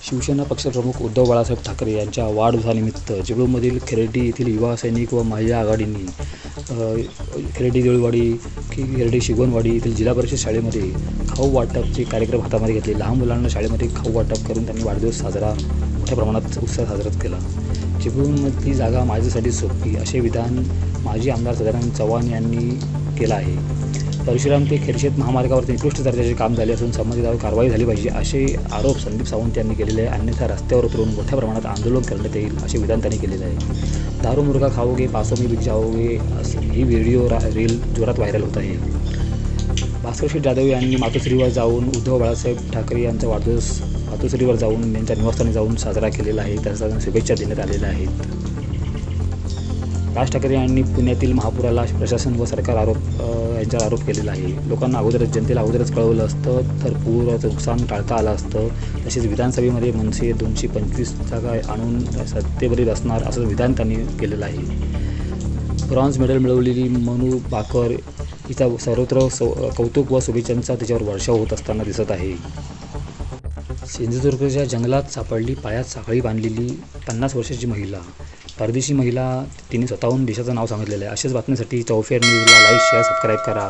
शिवसेना पक्षप्रमुख उद्धव बाळासाहेब ठाकरे यांच्या वाढदिवसानिमित्त चिपळूणमधील खरेडी येथील युवा सैनिक व महिला आघाडींनी खरेडी देऊळवाडी खरेडी शिगवणवाडी येथील जिल्हा परिषद शाळेमध्ये खाऊ वाटपचे कार्यक्रम हातामध्ये घेतले। लहान मुलांना शाळेमध्ये खाऊ वाटप करून त्यांनी वाढदिवस साजरा मोठ्या प्रमाणात उत्साह साजरा केला। चिपळूणमधली जागा माझ्यासाठी सोपी असे विधान माजी आमदार सदानंद चव्हाण यांनी केलं आहे। परशुराम ते खेडशेत महामार्गावरती निकृष्ट दर्जाचे काम झाले असून संबंधितांवर कारवाई झाली पाहिजे असे आरोप संदीप सावंत यांनी केलेले आहे। अन्यथा रस्त्यावर उतरून मोठ्या प्रमाणात आंदोलन करण्यात येईल असे विधान त्यांनी केलेले आहे। दारू मुर्गा खाओगे पासों में बिक जाओगे ही व्हिडिओ रील जोरात व्हायरल होत आहे। भास्कर शेठ जाधव यांनी मातोश्रीवर जाऊन उद्धव बाळासाहेब ठाकरे यांचा वाढदिवस मातोश्रीवर जाऊन त्यांच्या निवासस्थानी जाऊन साजरा केलेला आहे। त्यांना शुभेच्छा देण्यात आलेल्या आहेत। राज ठाकरे यांनी पुण्यातील महापुराला प्रशासन व सरकार यांच्यावर आरोप केलेला आहे। लोकांना जनतेला अगोदरच कळवलं असतं तर पुराचं नुकसान टाळता आलं असतं। तसेच विधानसभेमध्ये मनसे 225 जागा आणून सत्तेवरील असणार असं विधान त्यांनी केलेलं आहे। ब्रॉन्झ मेडल मिळवलेली मनू बाकर हिचा सर्वत्र कौतुक व शुभेच्छांचा तिच्यावर वर्षाव होत असताना दिसत आहे। सिंधुदुर्गच्या जंगलात सापडली पायात साखळी बांधलेली 50 वर्षाची महिला। परदेशी महिला तिने स्वतःहून देशाचं नाव सांगितलेलं आहे। अशाच बातम्यांसाठी चौफेर न्यूजला लाईक शेअर सबस्क्राईब करा।